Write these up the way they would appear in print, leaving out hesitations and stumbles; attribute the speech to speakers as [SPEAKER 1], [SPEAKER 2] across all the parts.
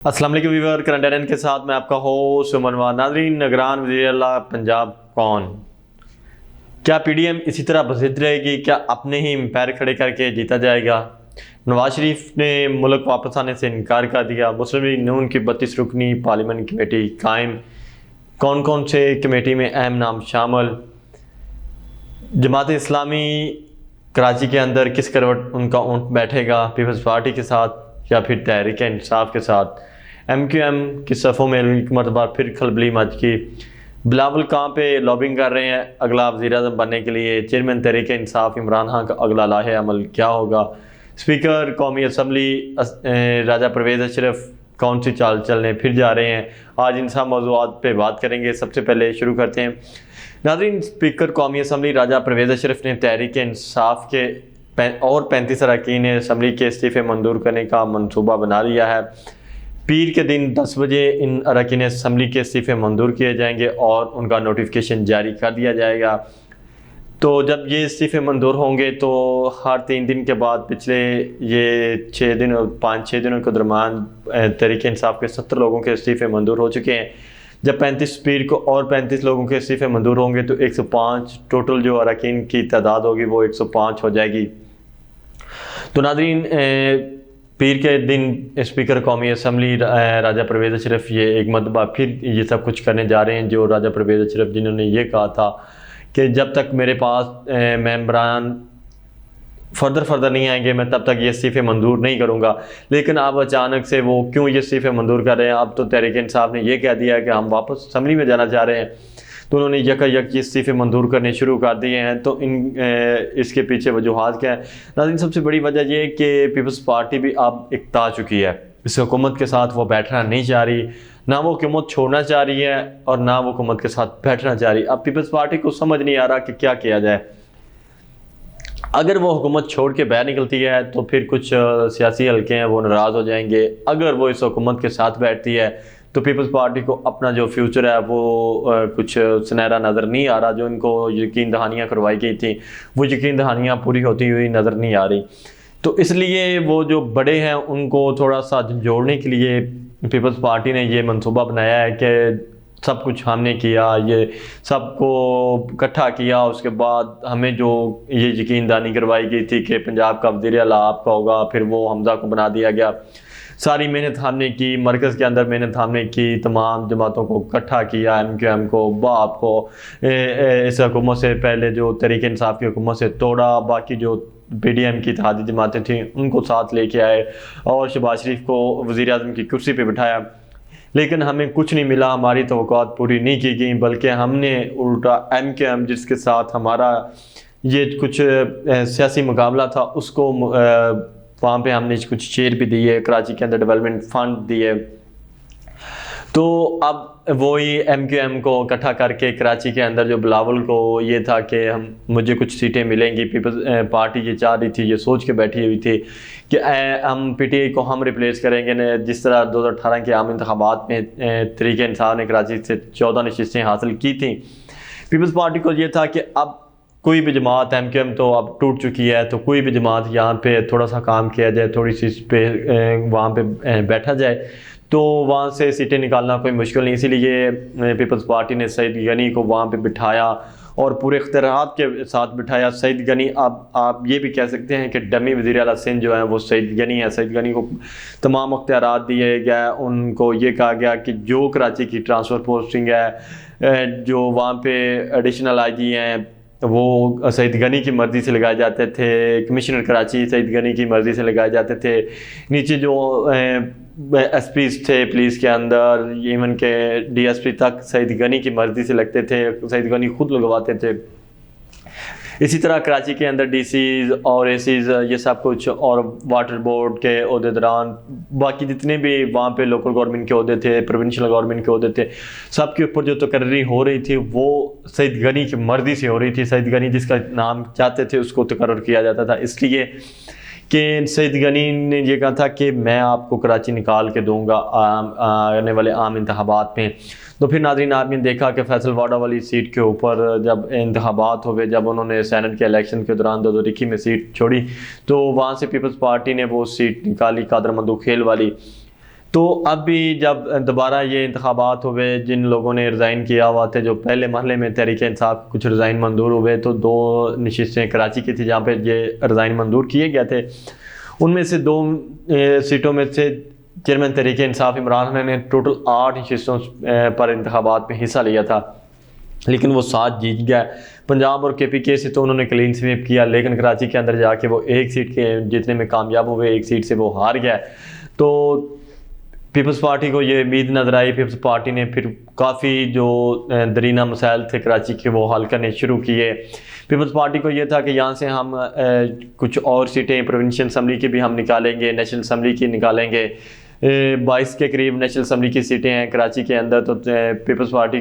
[SPEAKER 1] अस्सलाम वालेकुम viewer, current affair के साथ मैं आपका होस्ट उमरवान। नाज़रीन, निगरान वज़ीर-ए-आला पंजाब कौन? क्या पीडीएम इसी तरह बज़िद रहेगी? क्या अपने ही पैर खड़े करके जीता जाएगा? नवाज शरीफ ने मुल्क वापस आने से इनकार कर दिया। मुस्लिम लीग नून की 32 रुकनी पार्लियामेंट कमेटी कायम। कौन कौन से कमेटी में अहम नाम शामिल? जमात इस्लामी कराची के अंदर किस करवट उनका ऊँट बैठेगा? पीपल्स पार्टी के साथ या फिर तहरीक इंसाफ के साथ? MQM की सफ़ों में एक मरतबा फिर खलबली मच की। बिलावल कहाँ पे लॉबिंग कर रहे हैं अगला वज़ीर-ए-आज़म बनने के लिए? चेयरमैन तहरीक इंसाफ इमरान खान का अगला लाहे अमल क्या होगा? स्पीकर कौमी असम्बली राजा परवेज़ अशरफ कौन सी चाल चलने फिर जा रहे हैं? आज इन सब मौज़ूआत पे बात करेंगे। सबसे पहले शुरू करते हैं। नाज़रीन, स्पीकर कौमी असम्बली राजा परवेज़ अशरफ ने तहरीक इंसाफ के और 35 अरकान असम्बली के इस्तीफ़े मंजूर करने का मनसूबा बना लिया है। पीर के दिन 10 बजे इन अरकान असम्बली के इस्तीफ़े मंजूर किए जाएंगे और उनका नोटिफिकेशन जारी कर दिया जाएगा। तो जब ये इस्तीफ़े मंजूर होंगे तो हर 3 दिन के बाद पिछले ये 5-6 दिनों के दरमियान तहरीक इंसाफ के 70 लोगों के इस्तीफ़े मंजूर हो चुके हैं। जब 35 पीर को और 35 लोगों के इस्तीफ़े मंजूर होंगे तो 105 टोटल जो अरकान की तादाद होगी वो 105 हो जाएगी। तो नाज़रीन, पीर के दिन स्पीकर कौमी असम्बली राजा परवेज़ अशरफ ये एक मरतबा फिर ये सब कुछ करने जा रहे हैं जो राजा परवेज़ अशरफ जिन्होंने ये कहा था कि जब तक मेरे पास मेंबरान फर्दर नहीं आएंगे मैं तब तक ये इस्तीफ़े मंजूर नहीं करूँगा। लेकिन अब अचानक से वो क्यों ये इस्तीफ़े मंजूर कर रहे हैं? अब तो तहरीक इंसाफ ने यह कह दिया है कि हम वापस असम्बली में जाना चाह रहे हैं, तो उन्होंने यक इस्तीफ़े मंजूर करने शुरू कर दिए हैं। तो इसके पीछे वजूहात क्या है? नाज़रीन, सबसे बड़ी वजह यह है कि पीपल्स पार्टी भी अब इकता चुकी है। इस हुकूमत के साथ वो बैठना नहीं चाह रही, ना वो हुकूमत छोड़ना चाह रही है और ना वो हुकूमत के साथ बैठना चाह रही। अब पीपल्स पार्टी को समझ नहीं आ रहा कि क्या किया जाए। अगर वो हुकूमत छोड़ के बाहर निकलती है तो फिर कुछ सियासी हल्के हैं वो नाराज़ हो जाएंगे। अगर वो इस हुकूमत के साथ बैठती है तो पीपल्स पार्टी को अपना जो फ्यूचर है वो कुछ सुनहरा नज़र नहीं आ रहा। जो इनको यकीन दहानियाँ करवाई गई थी वो यकीन दहानियाँ पूरी होती हुई नज़र नहीं आ रही। तो इसलिए वो जो बड़े हैं उनको थोड़ा सा जोड़ने के लिए पीपल्स पार्टी ने ये मंसूबा बनाया है कि सब कुछ हमने किया, ये सबको इकट्ठा किया। उसके बाद हमें जो ये यकीन दहानी करवाई गई थी कि पंजाब का वज़ीर-ए-आला आपका होगा, फिर वो हमज़ा को बना दिया गया। सारी मेहनत हमने की, मरकज़ के अंदर मेहनत हमने की, तमाम जमातों को इकट्ठा किया, MQM को, बाप को, इस हुकूमत से पहले जो तहरीक इंसाफ की हुकूमत से तोड़ा, बाकी जो PDM की इत्तेहादी जमातें थीं उनको साथ लेके आए और शहबाज शरीफ को वज़ीर-ए-आज़म की कुर्सी पे बिठाया। लेकिन हमें कुछ नहीं मिला, हमारी तवक्कुआत पूरी नहीं की गई, बल्कि हमने उल्टा MQM जिसके साथ हमारा ये कुछ सियासी मुकाबला था उसको वहाँ पे हमने कुछ शेयर भी दिए, कराची के अंदर डेवलपमेंट फंड दिए। तो अब वही MQM को इकट्ठा करके कराची के अंदर जो बिलावल को ये था कि मुझे कुछ सीटें मिलेंगी, पीपल्स पार्टी ये चाह रही थी, ये सोच के बैठी हुई थी कि हम PTI को हम रिप्लेस करेंगे न। जिस तरह 2018 के आम इंतखाबात में तहरीक इंसाफ ने कराची से 14 नशिस्तें हासिल की थी। पीपल्स पार्टी को ये था कि अब कोई भी जमात MQM तो अब टूट चुकी है, तो कोई भी जमात यहाँ पे थोड़ा सा काम किया जाए, थोड़ी सी पे वहाँ पे बैठा जाए तो वहाँ से सीटें निकालना कोई मुश्किल नहीं। इसीलिए पीपल्स पार्टी ने सईद गनी को वहाँ पे बिठाया और पूरे इख्तियारात के साथ बिठाया। सईद गनी, अब आप ये भी कह सकते हैं कि डमी वज़ीर-ए-आला सिंध जो है वो सईद गनी है। सईद गनी को तमाम इख्तियारात दिए गए। उनको ये कहा गया कि जो कराची की ट्रांसफ़र पोस्टिंग है, जो वहाँ पे एडिशनल IG हैं वो सईद गनी की मर्ज़ी से लगाए जाते थे। कमिश्नर कराची सईद गनी की मर्ज़ी से लगाए जाते थे। नीचे जो SPs थे पुलिस के अंदर, इवन के DSP तक सईद गनी की मर्ज़ी से लगते थे, सईद गनी खुद लगवाते थे। इसी तरह कराची के अंदर DCs और ACs ये सब कुछ और वाटर बोर्ड के अहदेदारान, बाकी जितने भी वहाँ पे लोकल गवर्नमेंट के अहदे थे, प्रोविंशियल गवर्नमेंट के अहदे थे, सब के ऊपर जो तकर्री हो रही थी वो सईद गनी की मर्ज़ी से हो रही थी। सईद गनी जिसका नाम चाहते थे उसको तकर्र किया जाता था, इसलिए कि सईद गनी ने ये कहा था कि मैं आपको कराची निकाल के दूंगा आने वाले आम इंतखाबात में। तो फिर नाज़रीन, आपने देखा कि फैसल वाडा वाली सीट के ऊपर जब इंतखाबात हुए, जब उन्होंने सेनेट के इलेक्शन के दौरान 2021 में सीट छोड़ी तो वहाँ से पीपल्स पार्टी ने वो सीट निकाली, कादर मंदू खेल वाली। तो अब भी जब दोबारा ये इंतखाबात हुए, जिन लोगों ने रिज़ाइन किया हुआ थे, जो पहले मरहले में तहरीक इंसाफ कुछ रिज़ाइन मंजूर हुए, तो 2 नशिस्तें कराची की थी जहाँ पे ये रिज़ाइन मंजूर किए गए थे। उनमें से 2 सीटों में से चेयरमैन तहरीक इंसाफ इमरान खान ने टोटल 8 नशिस्तों पर इंतखाबात में हिस्सा लिया था, लेकिन वो 7 जीत गया। पंजाब और KPK से तो उन्होंने क्लीन स्वीप किया, लेकिन कराची के अंदर जाके वो 1 सीट के जीतने में कामयाब हुए, 1 सीट से वो हार गया। तो पीपल्स पार्टी को ये उम्मीद नज़र आई, पीपल्स पार्टी ने फिर काफ़ी जो दरीना मसाइल थे कराची के वो हल करने शुरू किए। पीपल्स पार्टी को ये था कि यहाँ से हम कुछ और सीटें प्रोविंशियल असम्बली की भी हम निकालेंगे, नेशनल असम्बली की निकालेंगे। 22 के करीब नेशनल असम्बली की सीटें हैं कराची के अंदर। तो पीपल्स पार्टी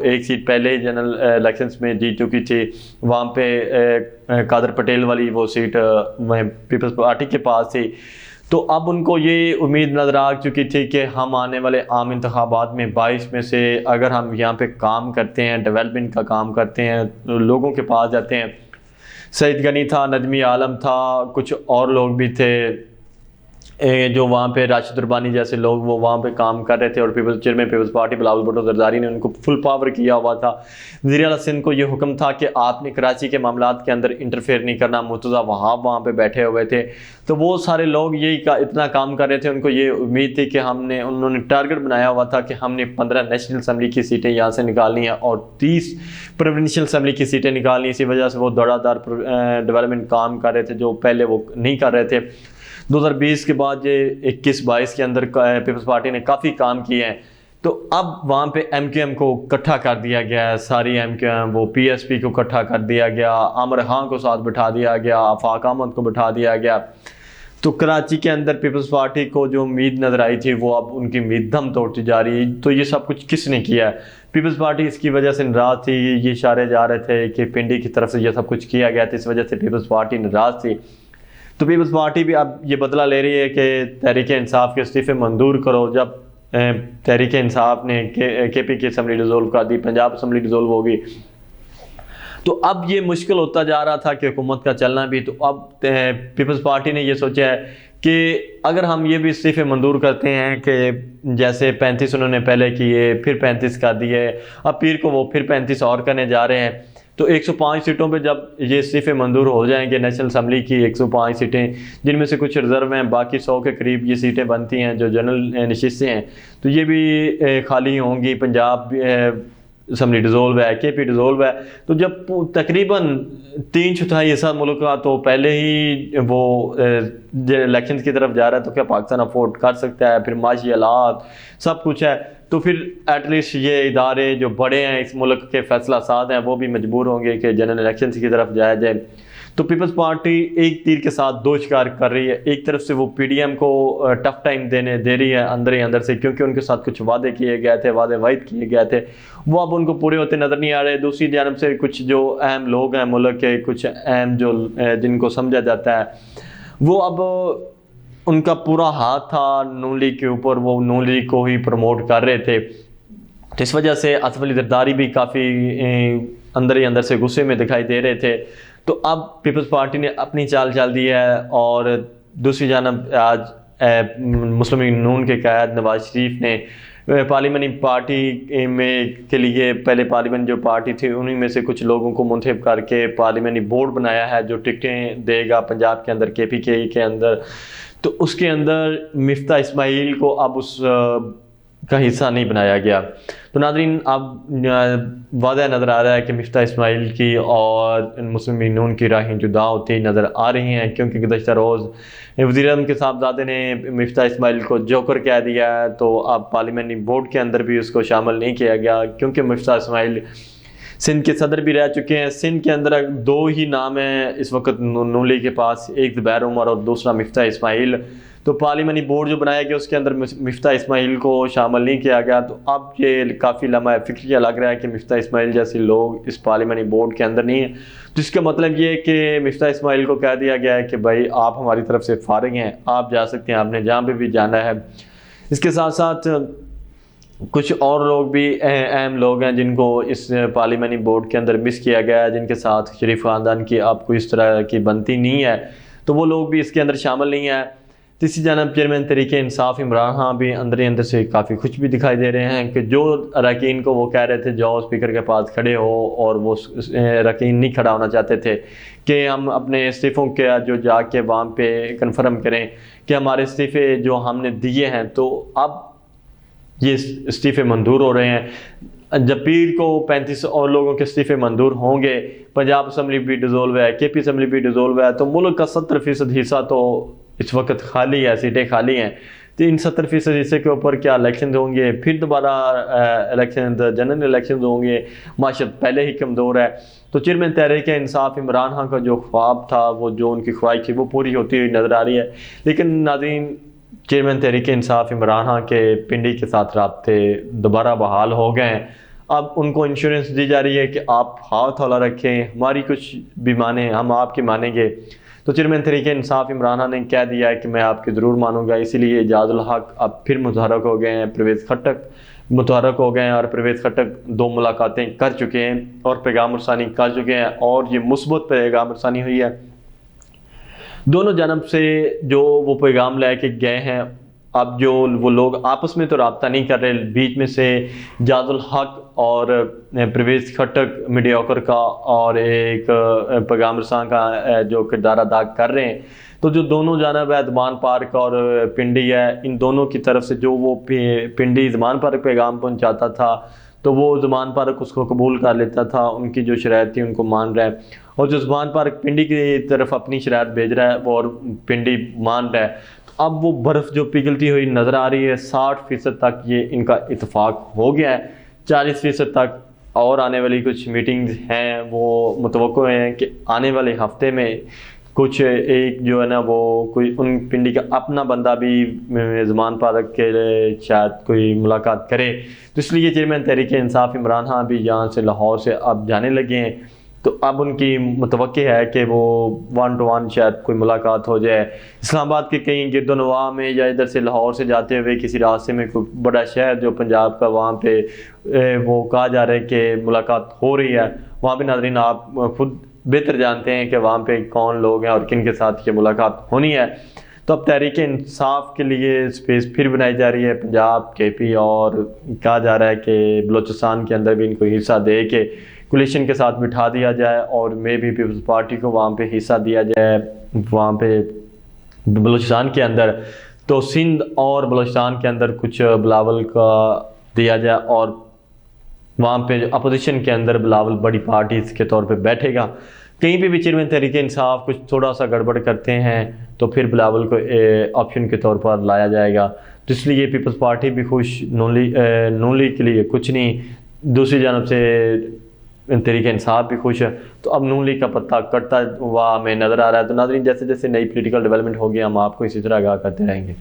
[SPEAKER 1] 1 सीट पहले जनरल इलेक्शंस में जीत चुकी थी, वहाँ पे कादर पटेल वाली वो सीट पीपल्स पार्टी के पास थी। तो अब उनको ये उम्मीद नज़र आ चुकी थी कि हम आने वाले आम इंतखाबात में 22 में से अगर हम यहाँ पे काम करते हैं, डेवलपमेंट का काम करते हैं, लोगों के पास जाते हैं, सईद गनी था, नजमी आलम था, कुछ और लोग भी थे जो वहाँ पे राशिद रुबानी जैसे लोग वो वहाँ पे काम कर रहे थे, और चेयरमैन पीपल्स पार्टी बिलावल भुट्टो जरदारी ने उनको फुल पावर किया हुआ था। वज़ीर आला सिंध को ये हुक्म था कि आपने कराची के मामलात के अंदर इंटरफेयर नहीं करना। मुर्तज़ा वहाब वहाँ पे बैठे हुए थे, तो वो सारे लोग यही इतना काम कर रहे थे। उनको ये उम्मीद थी कि उन्होंने टारगेट बनाया हुआ था कि हमने 15 नेशनल असम्बली की सीटें यहाँ से निकालनी है और 30 प्रोविंशियल असम्बली की सीटें निकालनी। इसी वजह से वो दौड़ादार डेवलपमेंट काम कर रहे थे जो पहले वो नहीं कर रहे थे। 2020 के बाद ये 21-22 के अंदर पीपल्स पार्टी ने काफ़ी काम किए हैं। तो अब वहाँ पे MQM को इकट्ठा कर दिया गया है, सारी MQM, वो PSP को इकट्ठा कर दिया गया, आमिर खान को साथ बिठा दिया गया, आफाक अहमद को बिठा दिया गया। तो कराची के अंदर पीपल्स पार्टी को जो उम्मीद नज़र आई थी वो अब उनकी उम्मीद दम तोड़ती जा रही है। तो ये सब कुछ किसने किया है? पीपल्स पार्टी इसकी वजह से नाराज़ थी। ये इशारे जा रहे थे कि पिंडी की तरफ से ये सब कुछ किया गया था, इस वजह से पीपल्स पार्टी नाराज़ थी। तो पीपल्स पार्टी भी अब ये बदला ले रही है कि तहरीक इंसाफ के इस्तीफ़े मंजूर करो। जब तहरीक इंसाफ ने KPK असम्बली डिज़ोल्व कर दी, पंजाब असम्बली डिज़ोल्व होगी, तो अब ये मुश्किल होता जा रहा था कि हुकूमत का चलना भी। तो अब पीपल्स पार्टी ने ये सोचा है कि अगर हम ये भी इस्तीफ़े मंजूर करते हैं कि जैसे 35 उन्होंने पहले किए, फिर 35 कर दिए, अब पीर को वो फिर 35 और करने जा रहे हैं, तो 105 सीटों पे जब ये इस्तीफ़े मंजूर हो जाएंगे नेशनल असम्बली की 105 सीटें, जिनमें से कुछ रिज़र्व हैं, बाकी 100 के करीब ये सीटें बनती हैं जो जनरल नशिस्तें हैं, तो ये भी खाली होंगी। पंजाब असम्बली डिज़ोल्व है, KP डिज़ोल्व है। तो जब तकरीबन 3/4 हिस्सा मुल्क का तो पहले ही वो इलेक्शन की तरफ जा रहा है, तो क्या पाकिस्तान अफोर्ड कर सकता है? फिर माशी हालात सब कुछ है, तो फिर एटलीस्ट ये इदारे जो बड़े हैं इस मुल्क के फैसला साज हैं वो भी मजबूर होंगे कि जनरल इलेक्शन की तरफ जाया जाए। तो पीपल्स पार्टी एक तीर के साथ 2 शिकार कर रही है। एक तरफ से वो PDM को टफ टाइम दे रही है अंदर ही अंदर से, क्योंकि उनके साथ कुछ वादे किए गए थे, वाइद किए गए थे, वो अब उनको पूरे होते नज़र नहीं आ रहे। दूसरी जानब से कुछ जो अहम लोग हैं मुल्क के, कुछ अहम जो जिनको समझा जाता है, वो अब उनका पूरा हाथ था नून लीग के ऊपर, वो नून लीग को ही प्रमोट कर रहे थे। तो इस वजह से आसिफ अली जरदारी भी काफ़ी अंदर ही अंदर से गुस्से में दिखाई दे रहे थे। तो अब पीपल्स पार्टी ने अपनी चाल चल दी है। और दूसरी जानब आज मुस्लिम लीग नून के क़याद नवाज शरीफ ने पार्लियामानी पार्टी में के लिए पहले पार्लियामेंट जो पार्टी थी उन्हीं में से कुछ लोगों को मुंतखब करके पार्लियामानी बोर्ड बनाया है जो टिकटें देगा पंजाब के अंदर, KPK के अंदर। तो उसके अंदर मिफ्ता इस्माइल को अब उस का हिस्सा नहीं बनाया गया। तो नाज़रीन, अब वाज़ह नज़र आ रहा है कि मिफ्ता इस्माइल की और मुस्लिम लीग नून की राहें जुदा होती नज़र आ रही हैं, क्योंकि गुज़श्ता रोज़ वज़ीर आज़म के साहबजादे ने मिफ्ता इस्माइल को जोकर कह दिया है। तो अब पार्लियामानी बोर्ड के अंदर भी उसको शामिल नहीं किया गया, क्योंकि मिफ्ता इस्माइल सिंध के सदर भी रह चुके हैं। सिंध के अंदर 2 ही नाम हैं इस वक्त नून लीग के पास, एक ज़ुबैर उमर और दूसरा मिफ्ता इस्माइल। तो पार्लियामानी बोर्ड जो बनाया गया उसके अंदर मिफ्ता इस्माइल को शामिल नहीं किया गया। तो अब ये काफ़ी लम्हा फिक्रिया लग रहा है कि मिफ्ता इस्माइल जैसे लोग इस पार्लियामानी बोर्ड के अंदर नहीं है। तो इसका मतलब ये है कि मिफ्ता इस्माइल को कह दिया गया है कि भाई आप हमारी तरफ से फारिग हैं, आप जा सकते हैं, आपने जहाँ पे भी जाना है। इसके साथ साथ कुछ और लोग भी अहम लोग हैं जिनको इस पार्लियामानी बोर्ड के अंदर मिस किया गया है, जिनके साथ शरीफ ख़ानदान की आपको इस तरह की बनती नहीं है, तो वो लोग भी इसके अंदर शामिल नहीं है। तो इसी जानब चेयरमैन तहरीक इंसाफ इमरान खान भी अंदर ही अंदर से काफ़ी खुश भी दिखाई दे रहे हैं कि जो अरकान को वो कह रहे थे जाओ स्पीकर के पास खड़े हो, और वो अरकान नहीं खड़ा होना चाहते थे कि हम अपने इस्तीफ़ों के जो जाके वहाँ पे कन्फर्म करें कि हमारे इस्तीफ़े जो हमने दिए हैं, तो अब ये इस्तीफ़े मंजूर हो रहे हैं। जब पीर को 35 और लोगों के इस्तीफ़े मंजूर होंगे, पंजाब असम्बली भी डिज़ोल्व है, KP असम्बली भी डिज़ोल्व है, तो मुल्क का 70% हिस्सा तो इस वक्त खाली है, सीटें खाली हैं। तो इन 70% हिस्से के ऊपर क्या इलेक्शन होंगे, फिर दोबारा इलेक्शन जनरल इलेक्शन होंगे, माशत पहले ही कमज़ोर है। तो चेयरमैन तहरीक इंसाफ इमरान खान का जो ख्वाब था, वो जो उनकी ख्वाहिश थी, वो पूरी होती हुई नज़र आ रही है। लेकिन नाज़रीन, चेयरमैन तहरीक इंसाफ इमरान खान के पिंडी के साथ राब्ते दोबारा बहाल हो गए हैं। अब उनको इंश्योरेंस दी जा रही है कि आप हाथ हौला रखें, हमारी कुछ भी माने, हम आपकी मानेंगे। तो चेयरमैन तहरीक इंसाफ इमरान खान ने कह दिया है कि मैं आपकी ज़रूर मानूंगा, इसीलिए एजाजुल हक अब फिर मुतहरक हो गए हैं, परवेज़ खट्टक मुतहरक हो गए हैं, और परवेज़ खट्टक 2 मुलाकातें कर चुके हैं और पैगाम रसानी कर चुके हैं, और ये मुस्बत पैगाम रसानी हुई है। दोनों जानब से जो वो पैगाम लेके गए हैं, अब जो वो लोग आपस में तो रब्ता नहीं कर रहे, बीच में से एजाजुल हक और परवेज़ खट्टक मीडियाकर का और एक पैगाम रसान का जो किरदार अदा कर रहे हैं। तो जो दोनों जानब है, ज़मान पार्क और पिंडी है, इन दोनों की तरफ से जो वो पिंडी ज़मान पार्क पैगाम पहुँचाता था, तो वो ज़मान पार्क उसको कबूल कर लेता था, उनकी जो शराइत थी उनको मान रहा है, और जो ज़मान पार्क पिंडी की तरफ अपनी शराइत भेज रहा है, वो और पिंडी मान रहा है। तो अब वो बर्फ़ जो पिघलती हुई नज़र आ रही है, 60% तक ये इनका इत्तेफाक हो गया है। 40% तक और आने वाली कुछ मीटिंग्स हैं, वो मुतवक्को हैं कि आने वाले हफ्ते में कुछ एक जो है ना, वो कोई उन पिंडी का अपना बंदा भी ज़मान पार्क के लिए शायद कोई मुलाकात करे। तो इसलिए चेयरमैन तहरीक इंसाफ इमरान खान भी यहाँ से लाहौर से अब जाने लगे हैं। तो अब उनकी मुतवक्की है कि वो 1 to 1 शायद कोई मुलाकात हो जाए इस्लामाबाद के कहीं गिरदोनवा में, या इधर से लाहौर से जाते हुए किसी रास्ते में कोई बड़ा शहर जो पंजाब का, वहाँ पे वो कहा जा रहा है कि मुलाकात हो रही है। वहाँ पे नाज़रीन आप खुद बेहतर जानते हैं कि वहाँ पे कौन लोग हैं और किन के साथ ये मुलाकात होनी है। तो अब तहरीक इंसाफ के लिए स्पेस फिर बनाई जा रही है पंजाब, KP, और कहा जा रहा है कि बलूचिस्तान के अंदर भी इनको हिस्सा दे के कोलिशन के साथ बिठा दिया जाए, और मे भी पीपल्स पार्टी को वहाँ पे हिस्सा दिया जाए वहाँ पे बलूचिस्तान के अंदर। तो सिंध और बलूचिस्तान के अंदर कुछ बिलावल का दिया जाए, और वहाँ पे अपोजिशन के अंदर बिलावल बड़ी पार्टी के तौर पे बैठेगा। कहीं पे भी चेयरमैन तहरीक इंसाफ कुछ थोड़ा सा गड़बड़ करते हैं तो फिर बिलावल को ऑप्शन के तौर पर लाया जाएगा। तो इसलिए पीपल्स पार्टी भी खुश, नून लीग के लिए कुछ नहीं, दूसरी जानब से तहरीक इंसाफ भी खुश है। तो अब नून लीग का पत्ता कटता हुआ हमें नज़र आ रहा है। तो नाज़रीन, जैसे जैसे नई पॉलिटिकल डेवलपमेंट होगी हम आपको इसी तरह आगाह करते रहेंगे।